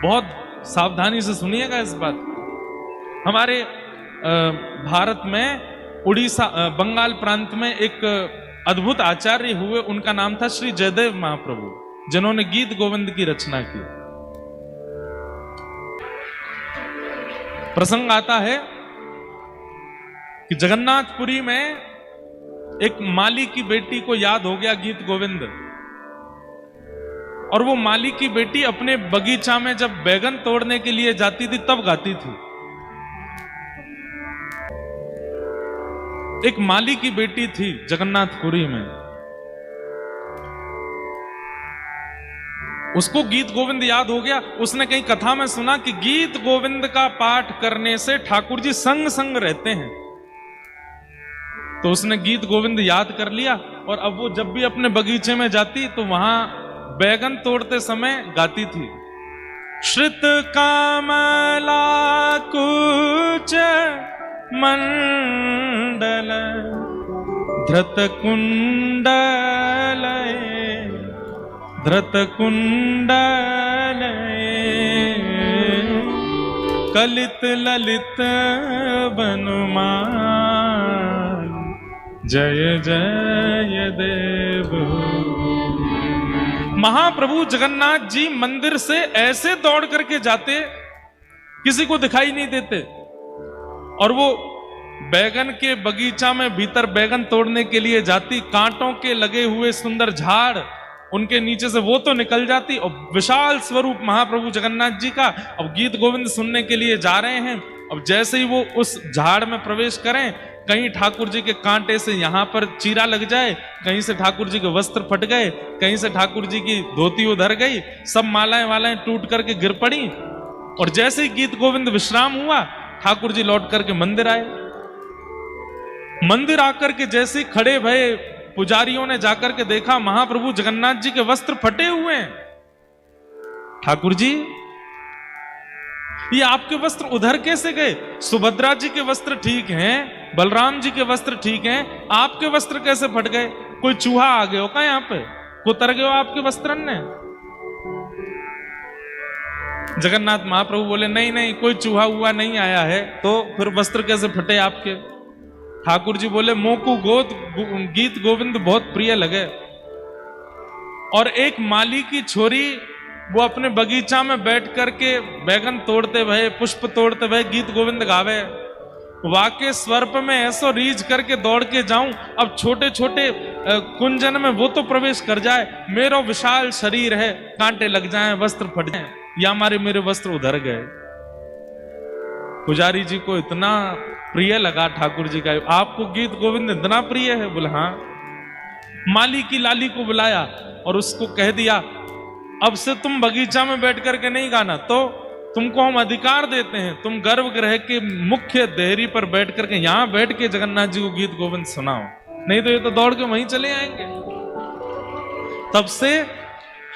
बहुत सावधानी से सुनिएगा इस बात। हमारे भारत में उड़ीसा बंगाल प्रांत में एक अद्भुत आचार्य हुए, उनका नाम था श्री जयदेव महाप्रभु, जिन्होंने गीत गोविंद की रचना की। प्रसंग आता है कि जगन्नाथपुरी में एक माली की बेटी को याद हो गया गीत गोविंद, और वो माली की बेटी अपने बगीचा में जब बैगन तोड़ने के लिए जाती थी तब गाती थी। एक माली की बेटी थी जगन्नाथपुरी में, उसको गीत गोविंद याद हो गया। उसने कहीं कथा में सुना कि गीत गोविंद का पाठ करने से ठाकुर जी संग संग रहते हैं, तो उसने गीत गोविंद याद कर लिया, और अब वो जब भी अपने बगीचे में जाती तो वहां बैगन तोड़ते समय गाती थी। श्रित कामला कुच मंडल धृत कुंडल धृत कुंडल कलित ललित बनुमान जय जय देव। महाप्रभु जगन्नाथ जी मंदिर से ऐसे दौड़ करके जाते, किसी को दिखाई नहीं देते, और वो बैगन के बगीचा में भीतर बैगन तोड़ने के लिए जाती, कांटों के लगे हुए सुंदर झाड़ उनके नीचे से वो तो निकल जाती, और विशाल स्वरूप महाप्रभु जगन्नाथ जी का। अब गीत गोविंद सुनने के लिए जा रहे हैं, अब जैसे ही वो उस झाड़ में प्रवेश करें, कहीं ठाकुर जी के कांटे से यहां पर चीरा लग जाए, कहीं से ठाकुर जी के वस्त्र फट गए, कहीं से ठाकुर जी की धोती उधर गई, सब मालाएं वालाएं टूट करके गिर पड़ी। और जैसे ही गीत गोविंद विश्राम हुआ, ठाकुर जी लौट करके मंदिर आए। मंदिर आकर के जैसे ही खड़े भये, पुजारियों ने जाकर के देखा महाप्रभु जगन्नाथ जी के वस्त्र फटे हुए हैं। ठाकुर जी, ये आपके वस्त्र उधर कैसे गए? सुभद्रा जी के वस्त्र ठीक हैं, बलराम जी के वस्त्र ठीक हैं, आपके वस्त्र कैसे फट गए? कोई चूहा आ गया हो क्या यहाँ पे? कुतर गए हो आपके वस्त्रन ने? जगन्नाथ महाप्रभु बोले नहीं नहीं, कोई चूहा हुआ नहीं आया है, तो फिर वस्त्र कैसे फटे आपके? ठाकुर जी बोले मोकू गीत गोविंद बहुत प्रिय लगे, और एक माली की छोरी वो अपने बगीचा में बैठ करके बैगन तोड़ते भये, पुष्प तोड़ते भये गीत गोविंद गावे। वाके स्वर्प में ऐसो रीझ करके दौड़ के जाऊं, अब छोटे छोटे कुंजन में वो तो प्रवेश कर जाए, मेरा विशाल शरीर है, कांटे लग जाएं, वस्त्र फट जाएं, या हमारे मेरे वस्त्र उधर गए। पुजारी जी को इतना प्रिय लगा ठाकुर जी का, आपको गीत गोविंद इतना प्रिय है? बोले हाँ। माली की लाली को बुलाया और उसको कह दिया, अब से तुम बगीचा में बैठ करके नहीं गाना, तो तुमको हम अधिकार देते हैं, तुम गर्भगृह के मुख्य देहरी पर बैठ करके यहां बैठ के जगन्नाथ जी को गीत गोविंद सुनाओ, नहीं तो ये तो दौड़ के वहीं चले आएंगे। तब से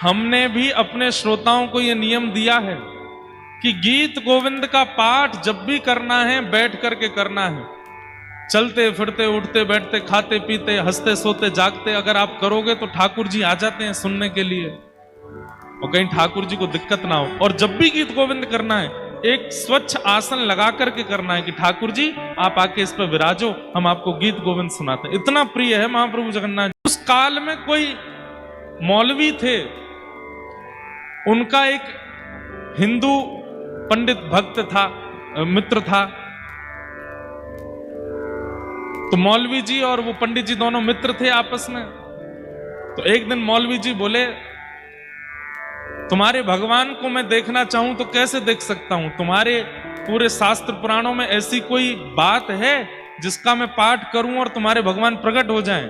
हमने भी अपने श्रोताओं को यह नियम दिया है कि गीत गोविंद का पाठ जब भी करना है बैठ करके करना है। चलते फिरते उठते बैठते खाते पीते हंसते सोते जागते अगर आप करोगे तो ठाकुर जी आ जाते हैं सुनने के लिए, और कहीं ठाकुर जी को दिक्कत ना हो। और जब भी गीत गोविंद करना है, एक स्वच्छ आसन लगा करके करना है कि ठाकुर जी आप आके इस पर विराजो, हम आपको गीत गोविंद सुनाते हैं। इतना प्रिय है महाप्रभु जगन्नाथ। उस काल में कोई मौलवी थे, उनका एक हिंदू पंडित भक्त था, मित्र था। तो मौलवी जी और वो पंडित जी दोनों मित्र थे आपस में। तो एक दिन मौलवी जी बोले, तुम्हारे भगवान को मैं देखना चाहूं तो कैसे देख सकता हूं? तुम्हारे पूरे शास्त्र पुराणों में ऐसी कोई बात है जिसका मैं पाठ करूं और तुम्हारे भगवान प्रकट हो जाएं?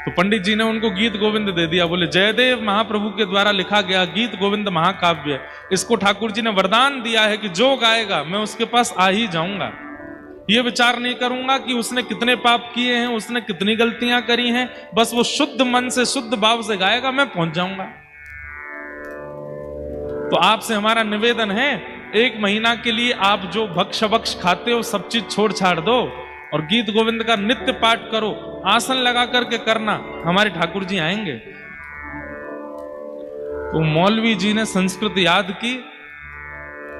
तो पंडित जी ने उनको गीत गोविंद दे दिया। बोले जयदेव महाप्रभु के द्वारा लिखा गया गीत गोविंद महाकाव्य, इसको ठाकुर जी ने वरदान दिया है कि जो गाएगा मैं उसके पास आ ही जाऊंगा। ये विचार नहीं करूंगा कि उसने कितने पाप किए हैं, उसने कितनी गलतियां करी हैं, बस वो शुद्ध मन से शुद्ध भाव से गाएगा, मैं पहुंच जाऊंगा। तो आपसे हमारा निवेदन है, 1 महीना के लिए आप जो भक्ष वक्ष खाते हो सब चीज छोड़ छाड़ दो और गीत गोविंद का नित्य पाठ करो, आसन लगा करके करना, हमारे ठाकुर जी आएंगे। तो मौलवी जी ने संस्कृत याद की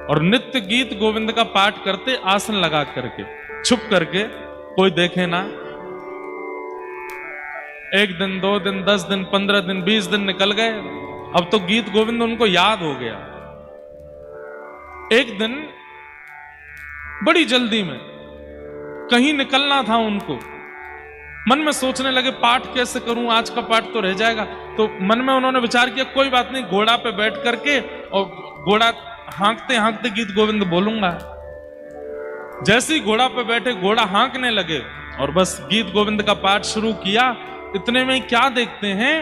और नित्य गीत गोविंद का पाठ करते, आसन लगा करके, छुप करके, कोई देखे ना। 1 दिन, 2 दिन, 10 दिन, 15 दिन, 20 दिन निकल गए। अब तो गीत गोविंद उनको याद हो गया। एक दिन बड़ी जल्दी में कहीं निकलना था उनको, मन में सोचने लगे पाठ कैसे करूं, आज का पाठ तो रह जाएगा। तो मन में उन्होंने विचार किया कोई बात नहीं, घोड़ा पे बैठ करके और घोड़ा हाँकते हाँकते गीत गोविंद बोलूंगा। जैसे ही घोड़ा पे बैठे घोड़ा हाँकने लगे और बस गीत गोविंद का पाठ शुरू किया। इतने में क्या देखते हैं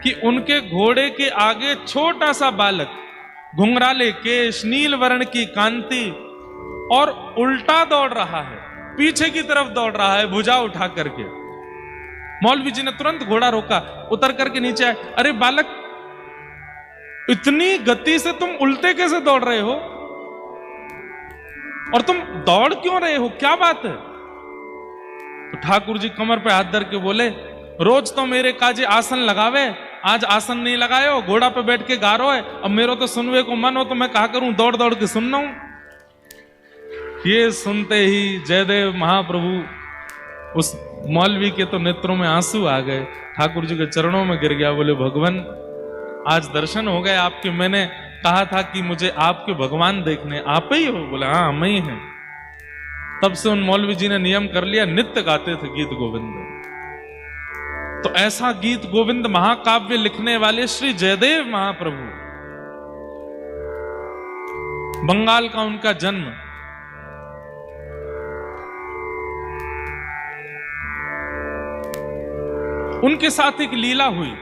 कि उनके घोड़े के आगे छोटा सा बालक, घुंघराले केश, नील वर्ण की कांति, और उल्टा दौड़ रहा है, पीछे की तरफ दौड़ रहा है भुजा उठा करके। मौलवी जी ने तुरंत घोड़ा रोका, उतर करके नीचे आए। अरे बालक, इतनी गति से तुम उल्टे कैसे दौड़ रहे हो, और तुम दौड़ क्यों रहे हो, क्या बात है? तो ठाकुर जी कमर पे हाथ धर के बोले, रोज तो मेरे काजे आसन लगावे, आज आसन नहीं लगाए हो, घोड़ा पे बैठ के गा रहे हो। अब मेरे तो सुनवे को मन हो तो मैं कहा करूं, दौड़ दौड़ के सुनना हूं। ये सुनते ही जयदेव महाप्रभु, उस मौलवी के तो नेत्रों में आंसू आ गए, ठाकुर जी के चरणों में गिर गया। बोले भगवान, आज दर्शन हो गए आपके। मैंने कहा था कि मुझे आपके भगवान देखने, आप ही हो? बोले हाँ, हम ही हैं। तब से उन मौलवी जी ने नियम कर लिया, नित्य गाते थे गीत गोविंद। तो ऐसा गीत गोविंद महाकाव्य लिखने वाले श्री जयदेव महाप्रभु, बंगाल का उनका जन्म। उनके साथ एक लीला हुई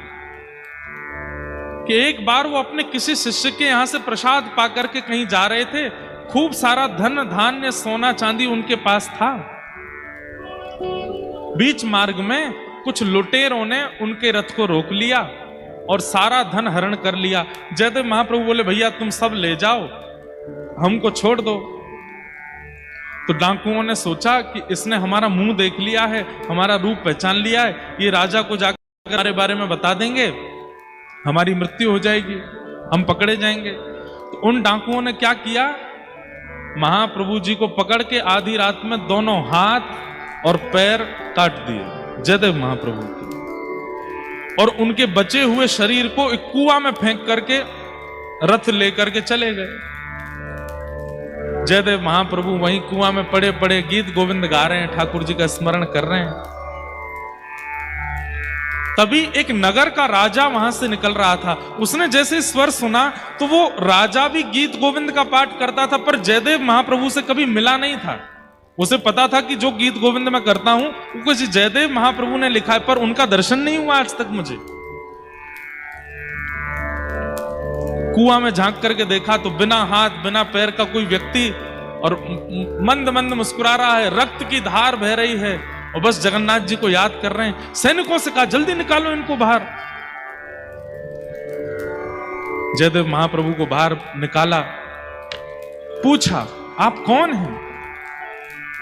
कि एक बार वो अपने किसी शिष्य के यहां से प्रसाद पाकर के कहीं जा रहे थे। खूब सारा धन धान्य सोना चांदी उनके पास था। बीच मार्ग में कुछ लुटेरों ने उनके रथ को रोक लिया और सारा धन हरण कर लिया। जयदेव महाप्रभु बोले, भैया तुम सब ले जाओ, हमको छोड़ दो। तो डाकुओं ने सोचा कि इसने हमारा मुंह देख लिया है, हमारा रूप पहचान लिया है, ये राजा को जाकर हमारे बारे में बता देंगे, हमारी मृत्यु हो जाएगी, हम पकड़े जाएंगे। तो उन डाकुओं ने क्या किया, महाप्रभु जी को पकड़ के आधी रात में दोनों हाथ और पैर काट दिए जयदेव महाप्रभु के, और उनके बचे हुए शरीर को एक कुआं में फेंक करके रथ लेकर के चले गए। जयदेव महाप्रभु वहीं कुआं में पड़े पड़े गीत गोविंद गा रहे हैं, ठाकुर जी का स्मरण कर रहे हैं। तभी एक नगर का राजा वहां से निकल रहा था। उसने जैसे स्वर सुना तो वो राजा भी गीत गोविंद का पाठ करता था, पर जयदेव महाप्रभु से कभी मिला नहीं था। उसे पता था कि जो गीत गोविंद मैं करता हूं वो किसी जयदेव महाप्रभु ने लिखा है, पर उनका दर्शन नहीं हुआ आज तक मुझे। कुआं में झांक करके देखा तो बिना हाथ बिना पैर का कोई व्यक्ति, और मंद मंद मुस्कुरा रहा है, रक्त की धार बह रही है, और बस जगन्नाथ जी को याद कर रहे हैं। सैनिकों से कहा, जल्दी निकालो इनको बाहर। जयदेव महाप्रभु को बाहर निकाला, पूछा आप कौन हैं?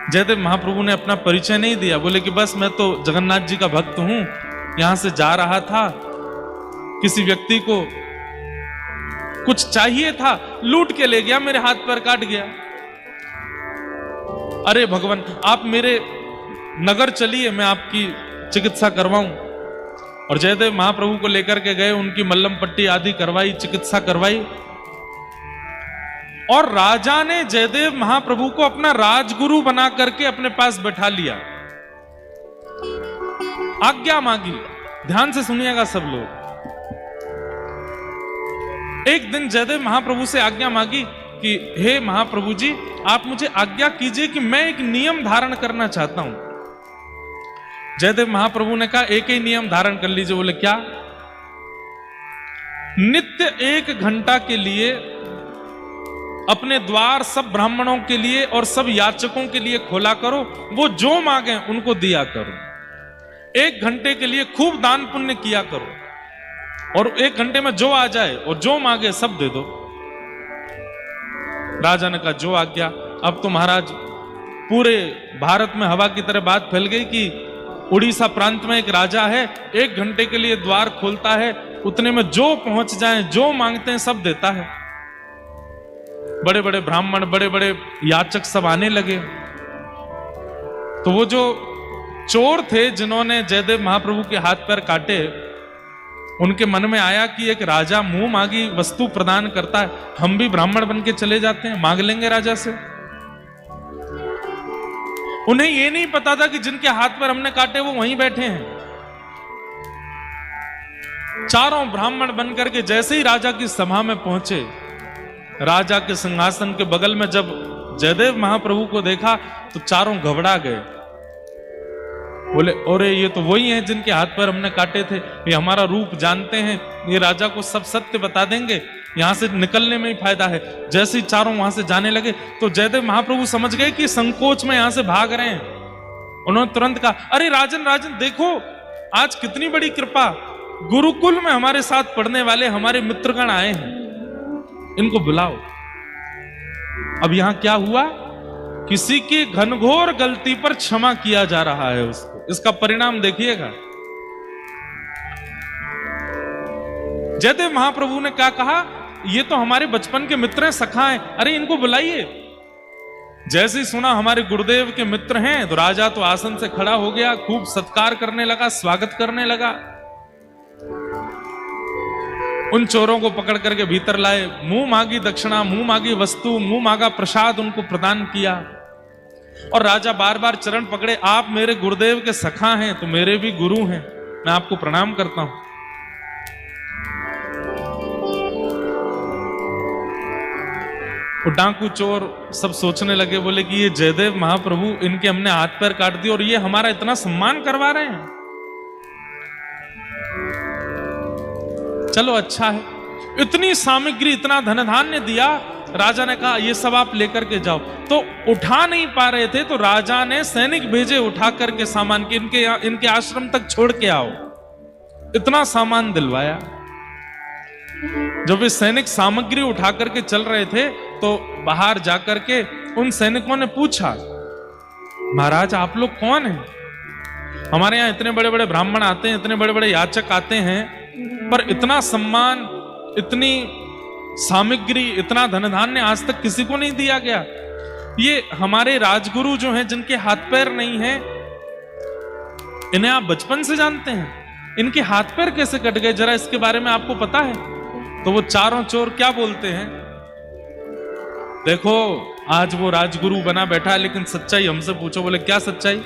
जयदेव महाप्रभु ने अपना परिचय नहीं दिया, बोले कि बस मैं तो जगन्नाथ जी का भक्त हूं, यहां से जा रहा था, किसी व्यक्ति को कुछ चाहिए था, लूट के ले गया, मेरे हाथ पैर काट गया। अरे भगवान, आप मेरे नगर चलिए, मैं आपकी चिकित्सा करवाऊं। और जयदेव महाप्रभु को लेकर के गए, उनकी मल्लम पट्टी आदि करवाई, चिकित्सा करवाई, और राजा ने जयदेव महाप्रभु को अपना राजगुरु बना करके अपने पास बैठा लिया। आज्ञा मांगी, ध्यान से सुनिएगा सब लोग। एक दिन जयदेव महाप्रभु से आज्ञा मांगी कि हे महाप्रभु जी, आप मुझे आज्ञा कीजिए कि मैं एक नियम धारण करना चाहता हूं। जयदेव महाप्रभु ने कहा, एक ही नियम धारण कर लीजिए। बोले क्या? नित्य 1 घंटा के लिए अपने द्वार सब ब्राह्मणों के लिए और सब याचकों के लिए खोला करो, वो जो मांगे उनको दिया करो। 1 घंटे के लिए खूब दान पुण्य किया करो, और 1 घंटे में जो आ जाए और जो मांगे सब दे दो। राजा ने कहा, जो आज्ञा। अब तो महाराज पूरे भारत में हवा की तरह बात फैल गई कि उड़ीसा प्रांत में एक राजा है, 1 घंटे के लिए द्वार खोलता है, उतने में जो पहुंच जाए, जो मांगते हैं सब देता है। बड़े बड़े ब्राह्मण, बड़े बड़े याचक सब आने लगे। तो वो जो चोर थे जिन्होंने जयदेव महाप्रभु के हाथ पैर काटे, उनके मन में आया कि एक राजा मुंह मांगी वस्तु प्रदान करता है, हम भी ब्राह्मण बन के चले जाते हैं, मांग लेंगे राजा से। उन्हें यह नहीं पता था कि जिनके हाथ पैर हमने काटे वो वहीं बैठे हैं। चारों ब्राह्मण बनकर के जैसे ही राजा की सभा में पहुंचे, राजा के सिंहासन के बगल में जब जयदेव महाप्रभु को देखा तो चारों घबरा गए। बोले, अरे ये तो वही हैं जिनके हाथ पैर हमने काटे थे, ये हमारा रूप जानते हैं, ये राजा को सब सत्य बता देंगे, यहां से निकलने में ही फायदा है। जैसे ही चारों वहां से जाने लगे तो जयदेव महाप्रभु समझ गए कि संकोच में यहां से भाग रहे हैं। उन्होंने तुरंत कहा, अरे राजन राजन देखो, आज कितनी बड़ी कृपा, गुरुकुल में हमारे साथ पढ़ने वाले हमारे मित्रगण आए हैं, इनको बुलाओ। अब यहां क्या हुआ, किसी की घनघोर गलती पर क्षमा किया जा रहा है उसको। इसका परिणाम देखिएगा। जयदेव महाप्रभु ने क्या कहा, ये तो हमारे बचपन के मित्र हैं, सखा हैं, अरे इनको बुलाइए। जैसे ही सुना हमारे गुरुदेव के मित्र हैं तो राजा तो आसन से खड़ा हो गया, खूब सत्कार करने लगा, स्वागत करने लगा। उन चोरों को पकड़ करके भीतर लाए, मुंह मांगी दक्षिणा, मुंह मांगी वस्तु, मुंह मांगा प्रसाद उनको प्रदान किया। और राजा बार बार चरण पकड़े, आप मेरे गुरुदेव के सखा हैं तो मेरे भी गुरु हैं, मैं आपको प्रणाम करता हूं। वो डाकू चोर सब सोचने लगे, बोले कि ये जयदेव महाप्रभु, इनके हमने हाथ पैर काट दिए और ये हमारा इतना सम्मान करवा रहे हैं। चलो अच्छा है, इतनी सामग्री, इतना धन धान्य दिया। राजा ने कहा ये सब आप लेकर के जाओ। तो उठा नहीं पा रहे थे तो राजा ने सैनिक भेजे उठा करके सामान के इनके आश्रम तक छोड़ के आओ। इतना सामान दिलवाया। जब वे सैनिक सामग्री उठा करके चल रहे थे तो बाहर जाकर के उन सैनिकों ने पूछा, महाराज आप लोग कौन हैं? हमारे यहाँ इतने बड़े बड़े ब्राह्मण आते हैं, इतने बड़े बड़े याचक आते हैं, पर इतना सम्मान, इतनी सामग्री, इतना धन धान्य आज तक किसी को नहीं दिया गया। ये हमारे राजगुरु जो हैं, जिनके हाथ पैर नहीं हैं, इन्हें आप बचपन से जानते हैं, इनके हाथ पैर कैसे कट गए, जरा इसके बारे में आपको पता है? तो वो चारों चोर क्या बोलते हैं, देखो आज वो राजगुरु बना बैठा है, लेकिन सच्चाई हमसे पूछो। बोले क्या सच्चाई?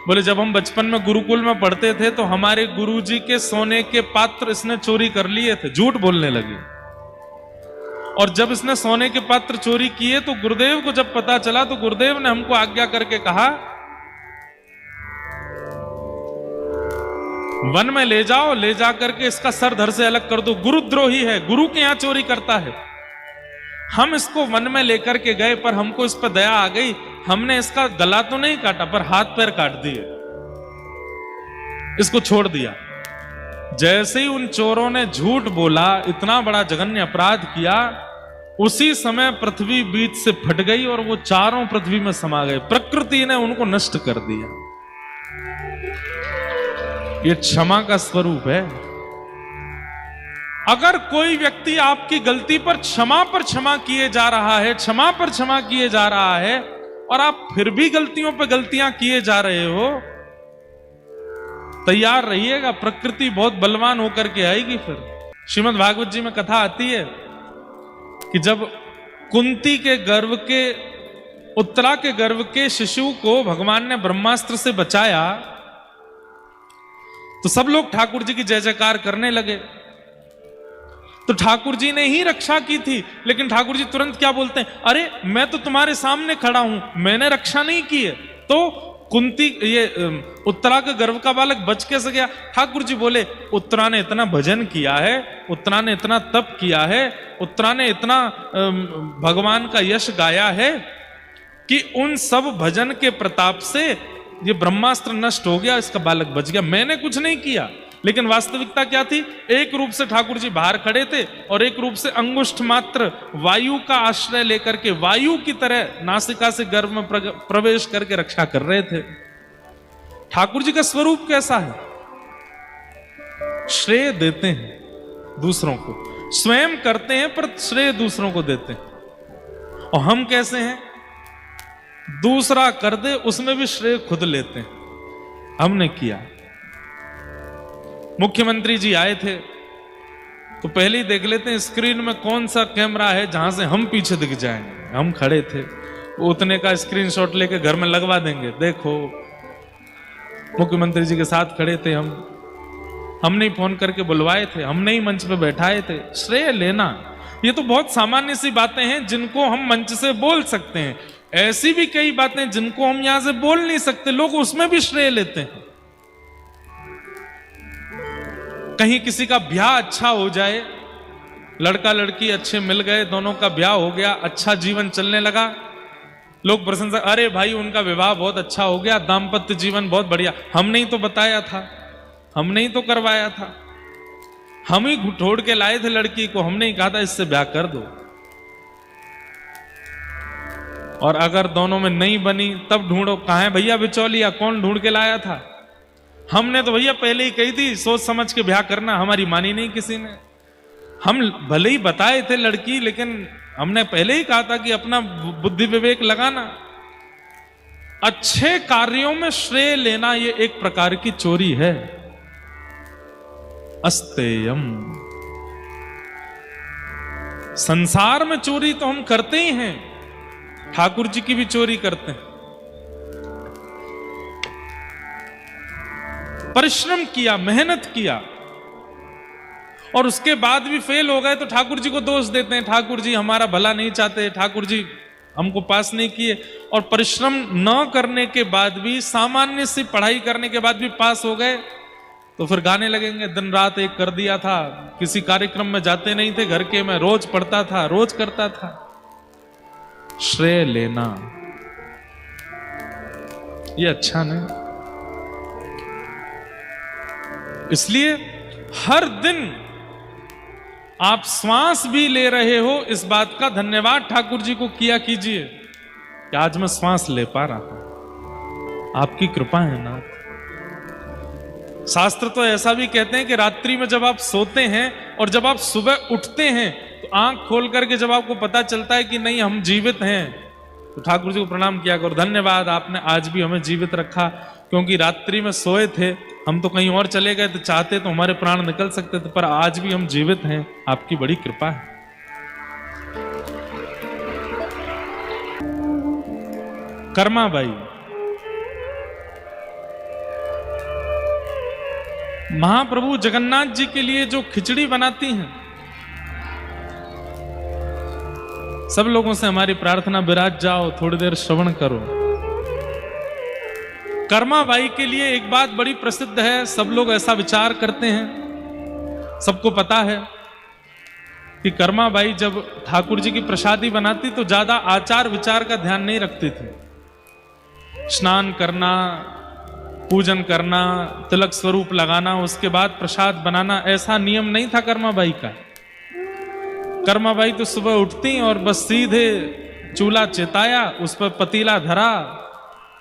बोले जब हम बचपन में गुरुकुल में पढ़ते थे तो हमारे गुरुजी के सोने के पात्र इसने चोरी कर लिए थे। झूठ बोलने लगे। और जब इसने सोने के पात्र चोरी किए तो गुरुदेव को जब पता चला तो गुरुदेव ने हमको आज्ञा करके कहा, वन में ले जाओ, ले जा करके इसका सर धड़ से अलग कर दो, गुरुद्रोही है, गुरु के यहां चोरी करता है। हम इसको वन में लेकर के गए, पर हमको इस पर दया आ गई, हमने इसका गला तो नहीं काटा पर हाथ पैर काट दिए, इसको छोड़ दिया। जैसे ही उन चोरों ने झूठ बोला, इतना बड़ा जघन्य अपराध किया, उसी समय पृथ्वी बीच से फट गई और वो चारों पृथ्वी में समा गए। प्रकृति ने उनको नष्ट कर दिया। ये क्षमा का स्वरूप है। अगर कोई व्यक्ति आपकी गलती पर क्षमा किए जा रहा है, क्षमा पर क्षमा किए जा रहा है, और आप फिर भी गलतियों पर गलतियां किए जा रहे हो, तैयार रहिएगा, प्रकृति बहुत बलवान होकर के आएगी। फिर श्रीमद् भागवत जी में कथा आती है कि जब कुंती के गर्भ के, उत्तरा के गर्भ के शिशु को भगवान ने ब्रह्मास्त्र से बचाया, तो सब लोग ठाकुर जी की जय जयकार करने लगे। तो ठाकुर जी ने ही रक्षा की थी, लेकिन ठाकुर जी तुरंत क्या बोलते हैं, अरे मैं तो तुम्हारे सामने खड़ा हूं, मैंने रक्षा नहीं की है। तो कुंती, ये उत्तरा के गर्भ का बालक बच कैसे गया? ठाकुर जी बोले, उत्तरा ने इतना भजन किया है, उत्तरा ने इतना तप किया है, उत्तरा ने इतना भगवान का यश गाया है कि उन सब भजन के प्रताप से ये ब्रह्मास्त्र नष्ट हो गया, इसका बालक बच गया, मैंने कुछ नहीं किया। लेकिन वास्तविकता क्या थी? एक रूप से ठाकुर जी बाहर खड़े थे और एक रूप से अंगुष्ठ मात्र वायु का आश्रय लेकर के वायु की तरह नासिका से गर्भ में प्रवेश करके रक्षा कर रहे थे। ठाकुर जी का स्वरूप कैसा है? श्रेय देते हैं, दूसरों को, स्वयं करते हैं पर श्रेय दूसरों को देते हैं। और हम कैसे हैं, दूसरा कर दे उसमें भी श्रेय खुद लेते हैं। हमने किया। मुख्यमंत्री जी आए थे तो पहले ही देख लेते हैं स्क्रीन में कौन सा कैमरा है जहां से हम पीछे दिख जाएंगे। हम खड़े थे, उतने का स्क्रीनशॉट लेके घर में लगवा देंगे, देखो मुख्यमंत्री जी के साथ खड़े थे हम, हमने ही फोन करके बुलवाए थे, हमने ही मंच पे बैठाए थे। श्रेय लेना ये तो बहुत सामान्य सी बातें हैं जिनको हम मंच से बोल सकते हैं। ऐसी भी कई बातें जिनको हम यहां से बोल नहीं सकते, लोग उसमें भी श्रेय लेते हैं। कहीं किसी का ब्याह अच्छा हो जाए, लड़का लड़की अच्छे मिल गए, दोनों का ब्याह हो गया, अच्छा जीवन चलने लगा, लोग प्रशंसा, अरे भाई उनका विवाह बहुत अच्छा हो गया, दाम्पत्य जीवन बहुत बढ़िया। हमने ही तो बताया था, हमने ही तो करवाया था, हम ही ढूंढ के लाए थे लड़की को, हमने ही कहा था इससे ब्याह कर दो। और अगर दोनों में नहीं बनी तब ढूंढो, कहां है भैया बिचौलिया, कौन ढूंढ के लाया था? हमने तो भैया पहले ही कही थी सोच समझ के ब्याह करना, हमारी मानी नहीं किसी ने। हम भले ही बताए थे लड़की, लेकिन हमने पहले ही कहा था कि अपना बुद्धि विवेक लगाना। अच्छे कार्यों में श्रेय लेना ये एक प्रकार की चोरी है। अस्तेयम, संसार में चोरी तो हम करते ही हैं, ठाकुर जी की भी चोरी करते हैं। परिश्रम किया, मेहनत किया और उसके बाद भी फेल हो गए तो ठाकुर जी को दोष देते हैं, ठाकुर जी हमारा भला नहीं चाहते, ठाकुर जी हमको पास नहीं किए। और परिश्रम न करने के बाद भी, सामान्य सी पढ़ाई करने के बाद भी पास हो गए तो फिर गाने लगेंगे दिन रात एक कर दिया था, किसी कार्यक्रम में जाते नहीं थे, घर के में रोज पढ़ता था, रोज करता था। श्रेय लेना ये अच्छा नहीं। इसलिए हर दिन आप श्वास भी ले रहे हो, इस बात का धन्यवाद ठाकुर जी को किया कीजिए कि आज मैं श्वास ले पा रहा हूं, आपकी कृपा है ना। शास्त्र तो ऐसा भी कहते हैं कि रात्रि में जब आप सोते हैं और जब आप सुबह उठते हैं तो आंख खोल करके जब आपको पता चलता है कि नहीं हम जीवित हैं, तो ठाकुर जी को प्रणाम किया करो, धन्यवाद आपने आज भी हमें जीवित रखा, क्योंकि रात्रि में सोए थे, हम तो कहीं और चले गए तो चाहते तो हमारे प्राण निकल सकते थे, पर आज भी हम जीवित हैं, आपकी बड़ी कृपा है। कर्माबाई महाप्रभु जगन्नाथ जी के लिए जो खिचड़ी बनाती हैं, सब लोगों से हमारी प्रार्थना, विराज जाओ थोड़ी देर श्रवण करो। कर्माबाई के लिए एक बात बड़ी प्रसिद्ध है, सब लोग ऐसा विचार करते हैं, सबको पता है कि कर्माबाई जब ठाकुर जी की प्रसादी बनाती तो ज्यादा आचार विचार का ध्यान नहीं रखती थी। स्नान करना, पूजन करना, तिलक स्वरूप लगाना, उसके बाद प्रसाद बनाना, ऐसा नियम नहीं था कर्माबाई का। कर्माबाई तो सुबह उठती और बस सीधे चूल्हा चेताया, उस पर पतीला धरा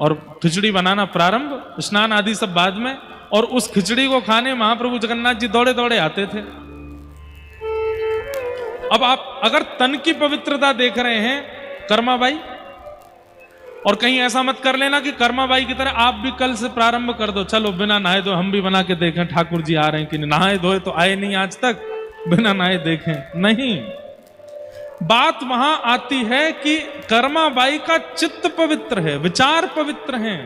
और खिचड़ी बनाना प्रारंभ, स्नान आदि सब बाद में। और उस खिचड़ी को खाने महाप्रभु जगन्नाथ जी दौड़े दौड़े आते थे। अब आप अगर तन की पवित्रता देख रहे हैं कर्माबाई, और कहीं ऐसा मत कर लेना कि कर्माबाई की तरह आप भी कल से प्रारंभ कर दो, चलो बिना नहाए धोए हम भी बना के देखें ठाकुर जी आ रहे हैं कि नहीं। नहाए धोए तो आए नहीं आज तक, बिना नहाए देखें नहीं। बात वहां आती है कि कर्माबाई का चित्त पवित्र है, विचार पवित्र हैं।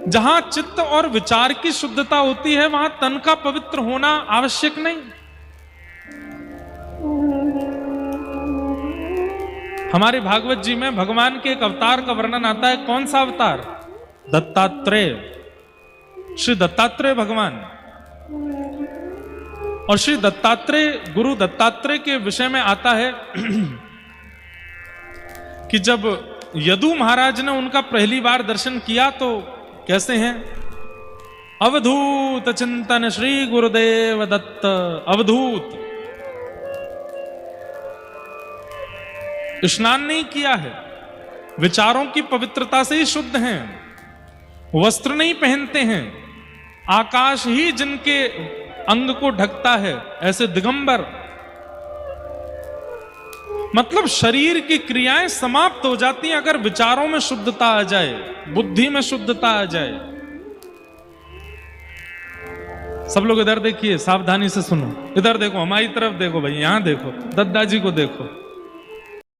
जहां चित्त और विचार की शुद्धता होती है वहां तन का पवित्र होना आवश्यक नहीं। हमारे भागवत जी में भगवान के एक अवतार का वर्णन आता है। कौन सा अवतार? दत्तात्रेय, श्री दत्तात्रेय भगवान। और श्री दत्तात्रेय, गुरु दत्तात्रेय के विषय में आता है कि जब यदु महाराज ने उनका पहली बार दर्शन किया तो कैसे हैं? अवधूत चिंतन श्री गुरुदेव दत्त। अवधूत, स्नान नहीं किया है, विचारों की पवित्रता से ही शुद्ध हैं, वस्त्र नहीं पहनते हैं, आकाश ही जिनके अंग को ढकता है, ऐसे दिगंबर। मतलब शरीर की क्रियाएं समाप्त हो जाती हैं अगर विचारों में शुद्धता आ जाए, बुद्धि में शुद्धता आ जाए। सब लोग इधर देखिए, सावधानी से सुनो, इधर देखो, हमारी तरफ देखो भाई, यहां देखो, दद्दा जी को देखो।